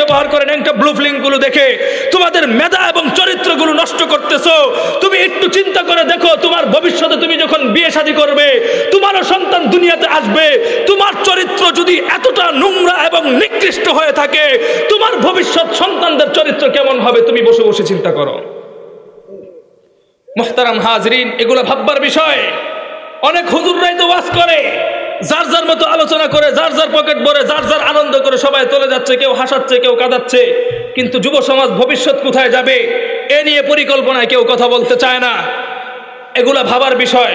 ব্যবহার করে ন্যাংটা ব্লু ফিল্মগুলো দেখে তোমাদের মেধা এবং চরিত্রগুলো নষ্ট করতেছো। তুমি একটু চিন্তা করে দেখো, তোমার ভবিষ্যতে তুমি যখন বিয়ে শাদী করবে, তোমারও সন্তান দুনিয়াতে আসবে, তোমার চরিত্র যদি এতটা নোংরা এবং নিকৃষ্ট হয়ে থাকে, তোমার ভবিষ্যৎ সন্তানদের চরিত্র কেমন হবে তুমি বসে বসে চিন্তা করো। মুহতারাম হাজরিন, এগুলো ভাববার বিষয়। অনেক হুজুররাই তো ওয়াজ করে, যার যার মতো আলোচনা করে, যার যার পকেট ভরে, যার যার আনন্দ করে সবাই চলে যাচ্ছে, কেউ হাসাচ্ছে, কেউ কাঁদাচ্ছে, কিন্তু যুব সমাজ ভবিষ্যৎ কোথায় যাবে এ নিয়ে পরিকল্পনায় কেউ কথা বলতে চায় না। এগুলা ভাবার বিষয়,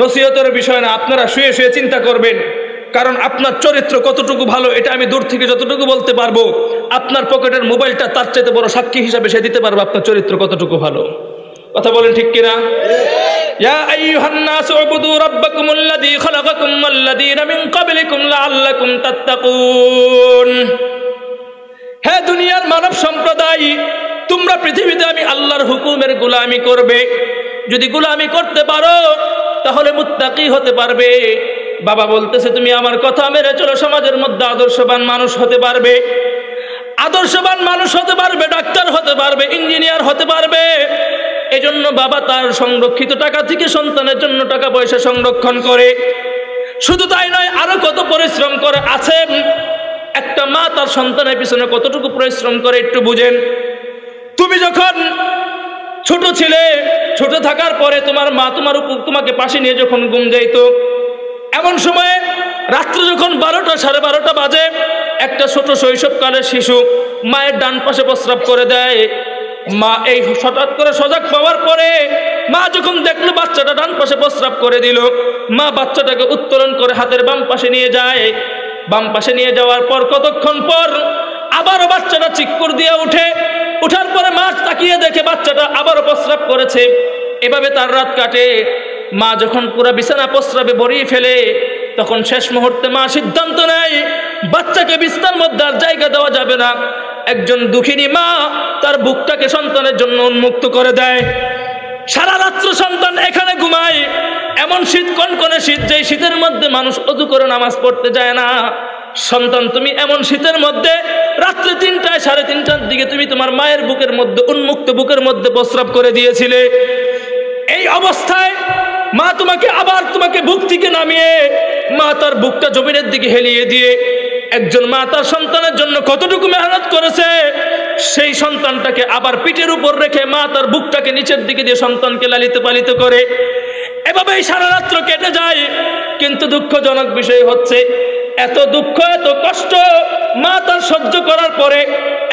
নসিহতের বিষয় না। আপনারা শুয়ে শুয়ে চিন্তা করবেন, কারণ আপনার চরিত্র কতটুকু ভালো এটা আমি দূর থেকে যতটুকু বলতে পারবো, আপনার পকেটের মোবাইলটা তার চাইতে বড় সাক্ষী হিসাবে সে দিতে পারবে আপনার চরিত্র কতটুকু ভালো। কথা বলেন ঠিক কিনা? ইয়া আইয়ুহান নাস উবুদু রাব্বাকুমুল্লাযী খালাকাকুম ওয়াল্লাযীনা মিন ক্বাবলিকুম লাআল্লাকুম তাত্তাকুন। হে দুনিয়ার মানব সম্প্রদায়, তোমরা পৃথিবীতে আমি আল্লাহর হুকুমের গোলামি করবে। যদি গোলামি করতে পারো তাহলে মুত্তাকি হতে পারবে। বাবা বলতেছে তুমি আমার কথা মেনে চলো, সমাজের মধ্যে আদর্শবান মানুষ হতে পারবে। আদর্শবান মানুষ হতে পারবে, ডাক্তার হতে পারবে, ইঞ্জিনিয়ার হতে পারবে। এজন্য বাবা তার সংরক্ষিত টাকা থেকে সন্তানের জন্য টাকা পয়সা সংরক্ষণ করে। শুধু তাই নয়, আরো কত পরিশ্রম করে আছেন। একটা মা তার সন্তানের পিছনে কতটুকু পরিশ্রম করে একটু বুঝেন। তুমি যখন ছোট ছিলে, ছোট থাকার পরে তোমার মা তোমাকে পাশে নিয়ে যখন ঘুম যাইতো, এমন সময়ে রাত্রে যখন 12টা সাড়ে 12টা বাজে, একটা ছোট শৈশবকালের শিশু মায়ের ডান পাশে প্রস্রাব করে দেয়। মা এই হঠাৎ করে সজাগ পাওয়ার পরে মা যখন দেখলো বাচ্চাটা ডান পাশে প্রস্রাব করে দিল, মা বাচ্চাটাকে উত্তোলন করে হাতের বাম পাশে নিয়ে যায়। বাম পাশে নিয়ে যাওয়ার পর কতক্ষণ পর আবারও বাচ্চাটা চিৎকার দিয়ে উঠে। উঠার পরে মা তাকিয়ে দেখে বাচ্চাটা আবারও প্রস্রাব করেছে। এভাবে তার রাত কাটে। মা যখন পুরো বিছানা প্রস্রাবে ভরিয়ে ফেলে, তখন শেষ মুহূর্তে মা সিদ্ধান্ত নেয় বাচ্চাকে বিছানার মধ্যে আর জায়গা দেওয়া যাবে না। একজন দুঃখিনী মা তার বুকটাকে সন্তানের জন্য উন্মুক্ত করে দেয়। সারা রাত্র সন্তান এখানে ঘুমায়। এমন শীত, কনকনে শীত, যেই শীতের মধ্যে মানুষ ওযু করে নামাজ পড়তে যায় না। সন্তান তুমি এমন শীতের মধ্যে রাত্রে 3টায়, 3:30টার দিকে তুমি তোমার মায়ের বুকের মধ্যে, উন্মুক্ত বুকের মধ্যে প্রস্রাব করে দিয়েছিলে। এই অবস্থায় মা তোমাকে বুক থেকে নামিয়ে মা তার বুকটা জমিনের দিকে হেলিয়ে দিয়ে, একজন মা তার সন্তানের জন্য কতটুকু মেহনত করেছে, সেই সন্তানটাকে আবার পিঠের উপর রেখে মা তার বুকটাকে নিচের দিকে দিয়ে সন্তানকে লালিত পালিত করে। এভাবেই সারা রাত্র কেটে যায়। কিন্তু দুঃখজনক বিষয় হচ্ছে, এত দুঃখ, এত কষ্ট মা তার সহ্য করার পরে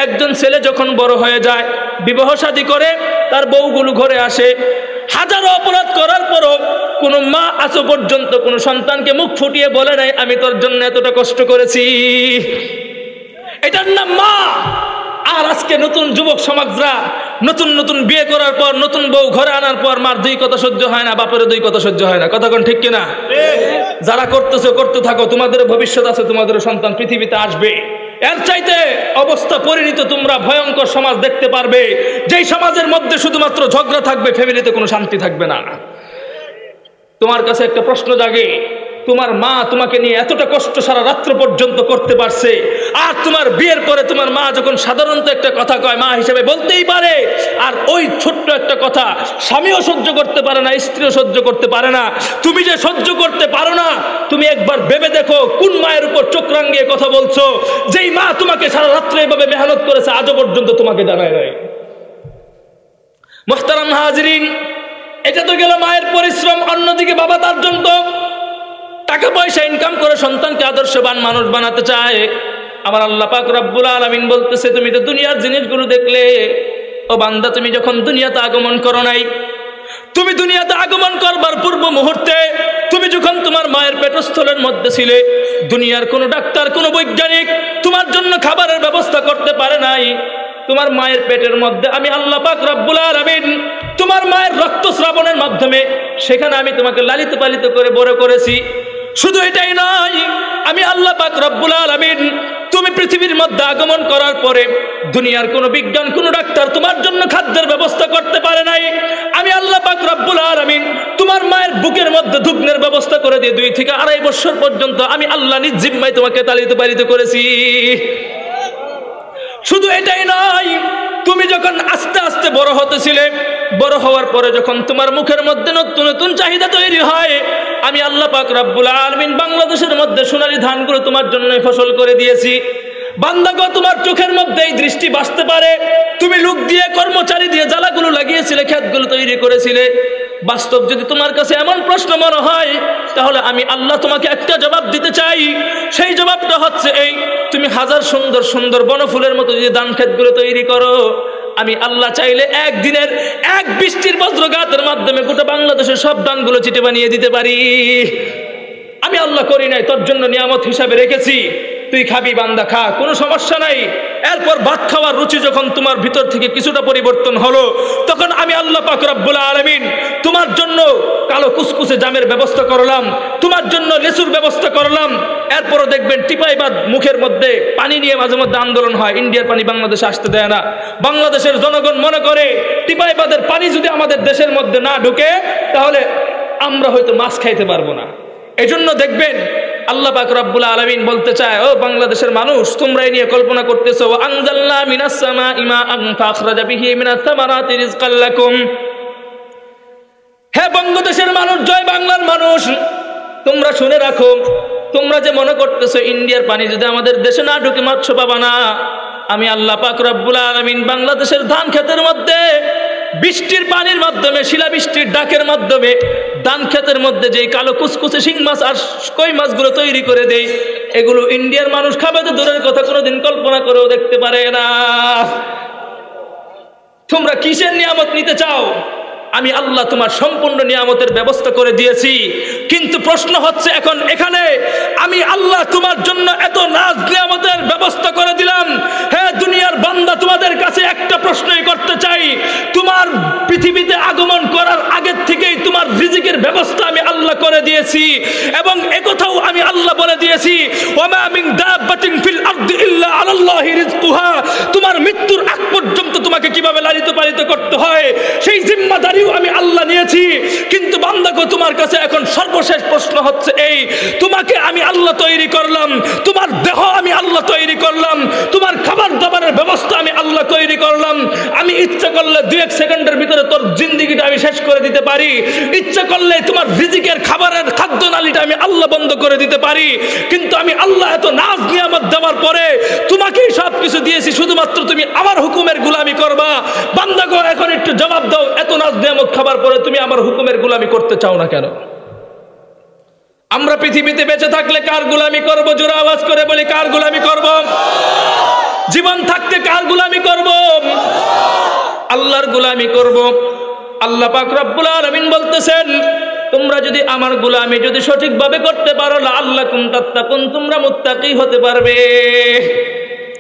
একজন ছেলে যখন বড় হয়ে যায়, বিবাহ শাদী করে, তার বউগুলো ঘরে আসে, হাজারো অপরাধ করার পরও কোনো মা আজ পর্যন্ত কোনো সন্তানকে মুখ ফুটিয়ে বলে নাই আমি তোর জন্য এতটা কষ্ট করেছি। এটার নাম মা। আর আজকে নতুন যুবক সমাজরা নতুন নতুন বিয়ে করার পর, নতুন বউ ঘরে আনার পর মার 2 কথা সহ্য হয় না, বাপের 2 কথা সহ্য হয় না। কথা কোন ঠিক কিনা? যারা করতেছো করতে থাকো, তোমাদের ভবিষ্যৎ আছে, তোমাদের সন্তান পৃথিবীতে আসবে। এর চাইতে অবস্থা পরিণত তোমরা ভয়ঙ্কর সমাজ দেখতে পারবে, যেই সমাজের মধ্যে শুধুমাত্র ঝগড়া থাকবে, ফ্যামিলিতে কোনো শান্তি থাকবে না। তোমার কাছে একটা প্রশ্ন জাগে, তোমার মা তোমাকে নিয়ে এতটা কষ্ট সারা রাত্র পর্যন্ত করতে পারছে, আর তোমার বিয়ের পরে তোমার মা যখন সাধারণত একটা কথা কয়, মা হিসেবে বলতেই পারে, আর ওই ছোট্ট একটা কথা স্বামীও সহ্য করতে পারে না, স্ত্রীও সহ্য করতে পারে না। তুমি যে সহ্য করতে পারো না, তুমি একবার ভেবে দেখো কোন মায়ের উপর চোখ রাঙিয়ে কথা বলছো, যেই মা তোমাকে সারা রাত্রে এভাবে মেহনত করেছে, আজও পর্যন্ত তোমাকে জানায় নাই। মুহতারাম হাজরিন, এটা তো গেল মায়ের পরিশ্রম। অন্যদিকে বাবা তার জন্য টাকা পয়সা ইনকাম করে সন্তানকে আদর্শবান মানুষ বানাতে চায়। আমার আল্লাহ পাক রব্বুল আলামিন বলতেছে, তুমি তো দুনিয়ার জিনিসগুলো দেখলে। ও বান্দা, তুমি যখন দুনিয়াতে আগমন করো নাই, তুমি দুনিয়াতে আগমন করবার পূর্ব মুহূর্তে, তুমি যখন তোমার মায়ের পেটস্থলের মধ্যে ছিলে, দুনিয়ার কোনো ডাক্তার, কোনো বৈজ্ঞানিক তোমার জন্য খাবারের ব্যবস্থা করতে পারে নাই। তোমার মায়ের পেটের মধ্যে আমি আল্লাহ পাক রব্বুল আলামিন তোমার মায়ের রক্তস্রাবণের মাধ্যমে সেখানে আমি তোমাকে লালিত পালিত করে বড় করেছি। শুধু এটাই নয়, আমি আল্লাহ পাক রব্বুল আলামিন তুমি পৃথিবীর মধ্যে আগমন করার পরে দুনিয়ার কোনো বিজ্ঞান, কোনো ডাক্তার তোমার জন্য খাদ্যের ব্যবস্থা করতে পারে নাই। আমি আল্লাহ পাক রব্বুল আলামিন তোমার মায়ের বুকের মধ্যে দুগ্নের ব্যবস্থা করে দিয়ে 2 থেকে 2.5 বছর পর্যন্ত আমি আল্লাহ নিজ জিম্মায় তোমাকে লালিত পালিত করেছি। শুধু এটাই নয়, তুমি যখন আস্তে আস্তে বড় হতেছিলে, বড় হওয়ার পরে যখন তোমার মুখের মধ্যে নতুন নতুন চাহিদা তৈরি হয়, আমি আল্লাহ পাক রব্বুল আলামিন বাংলাদেশের মধ্যে সোনালী ধানগুলো তোমার জন্য ফসল করে দিয়েছি। বান্দাগো, তোমার চোখের মধ্যে এই দৃষ্টি বাসতে পারে, তুমি লোক দিয়ে কর্মচারী দিয়ে জ্বালাগুলো লাগিয়েছিলে, ক্ষেতগুলো তৈরি করেছিলে। বাস্তব যদি তোমার কাছে এমন প্রশ্ন মনে হয়, তাহলে আমি আল্লাহ তোমাকে একটা জবাব দিতে চাই। সেই জবাবটা হচ্ছে এই, তুমি হাজার সুন্দর সুন্দর বনফুলের মতো যদি ধান ক্ষেতগুলো তৈরি করো, আমি আল্লাহ চাইলে একদিনের এক বৃষ্টির বজ্রঘাতের মাধ্যমে গোটা বাংলাদেশের সব ধানগুলো চিটে বানিয়ে দিতে পারি। আমি আল্লাহ করি নাই, তোর জন্য নিয়ামত হিসাবে রেখেছি, তুই খাবি বান্দা, খা, কোনো সমস্যা নাই। এরপর ভাত খাওয়ার রুচি যখন তোমার ভিতর থেকে কিছুটা পরিবর্তন হলো, তখন আমি আল্লাহ পাক রব্বুল আলামিন তোমার জন্য কালো কুসকুসে জামের ব্যবস্থা করলাম, তোমার জন্য লেচুর ব্যবস্থা করলাম। এরপরও দেখবেন টিপাইবাদ মুখের মধ্যে পানি নিয়ে মাঝে মধ্যে আন্দোলন হয়, ইন্ডিয়ার পানি বাংলাদেশে আসতে দেয় না। বাংলাদেশের জনগণ মনে করে টিপাইবাদের পানি যদি আমাদের দেশের মধ্যে না ঢুকে, তাহলে আমরা হয়তো মাছ খাইতে পারবো না। এজন্য দেখবেন আল্লাহ পাক রব্বুল আলামিন বলতে চায়, ও বাংলাদেশের মানুষ, তোমরা এই নিয়ে কল্পনা করতেছো, আনজালনা মিনাস সামাই মাআন ফাখরাজা বিহি মিনাস সামারাতি রিজকাল লাকুম। হে বঙ্গদেশের মানুষ, জয় বাংলার মানুষ, তোমরা শুনে রাখো, তোমরা যে মনে করতেছো ইন্ডিয়ার পানি যদি আমাদের দেশে না ঢুকে মাছ পাবা না, আমি আল্লাহ পাক রব্বুল আলামিন বাংলাদেশের ধান ক্ষেতের মধ্যে বৃষ্টির পানির মাধ্যমে, শিলাবৃষ্টির ডাকের মাধ্যমে ধান ক্ষেতের মধ্যে যেই কালো কুচকুচে শিং মাছ আর কই মাছগুলো তৈরি করে দেই, এগুলো ইন্ডিয়ার মানুষ খাবে তো দূরের কথা, কোনোদিন কল্পনা করেও দেখতে পারে না। তোমরা কিসের নিয়ামত নিতে চাও? আমি আল্লাহ তোমার সম্পূর্ণ নিয়ামতের ব্যবস্থা করে দিয়েছি। কিন্তু প্রশ্ন হচ্ছে এখন এখানে, আমি আল্লাহ তোমার জন্য এত নাজ নিয়ামতের ব্যবস্থা করে দিলাম, হে দুনিয়ার বান্দা, তোমাদের কাছে একটা প্রশ্নই করতে চাই, তোমার পৃথিবীতে আগমন করার আগের থেকেই তোমার রিজিকের ব্যবস্থা আমি আল্লাহ করে দিয়েছি, এবং একথাও আমি আল্লাহ বলে দিয়েছি, ওয়ামা মিন দাব্বাতিন ফিল আরদি ইল্লা আলাল্লাহি রিজকুহা। তোমার মৃত্যুর আগ পর্যন্ত তোমাকে কিভাবে লালিত পালিত করতে হয় সেই জিম্মাদারি আমি আল্লাহ নিয়েছি। কিন্তু বান্দাগো, তোমার কাছে এখন সর্বশেষ প্রশ্ন হচ্ছে এই, তোমাকে আমি আল্লাহ তৈরি করলাম, তোমার দেহ আমি আল্লাহ তৈরি করলাম, তোমার খাবার দাবারের ব্যবস্থা আমি আল্লাহ তৈরি করলাম। আমি ইচ্ছা করলে 2-1 সেকেন্ডের ভিতরে তোর জিন্দেগিটা আমি শেষ করে দিতে পারি, ইচ্ছা করলে তোমার রিজিকের খাবারের খাদ্য নালীটা আমি আল্লাহ বন্ধ করে দিতে পারি। কিন্তু আমি আল্লাহ এত নাজ নিয়ামত দেওয়ার পরে তোমাকেই সব কিছু দিয়েছি, শুধুমাত্র তুমি আমার হুকুমের গোলামি করবা। বান্দাগো, এখন একটু জবাব দাও, এত নাজ নিয়ামত খাবার পরে তুমি আমার হুকুমের গোলামি করতে চাও না কেন? আমরা পৃথিবীতে বেঁচে থাকলে কার গোলামি করব? জোরে আওয়াজ করে বলি, কার গোলামি করব? জীবন থাকতে কার গোলামি করব? আল্লাহর গোলামি করব। আল্লাহ পাক রব্বুল আলামিন বলতেছেন, তোমরা যদি আমার গোলামি যদি সঠিকভাবে করতে পারো, লাআল্লাকুম তাত্তাকুন, তোমরা মুত্তাকি হতে পারবে।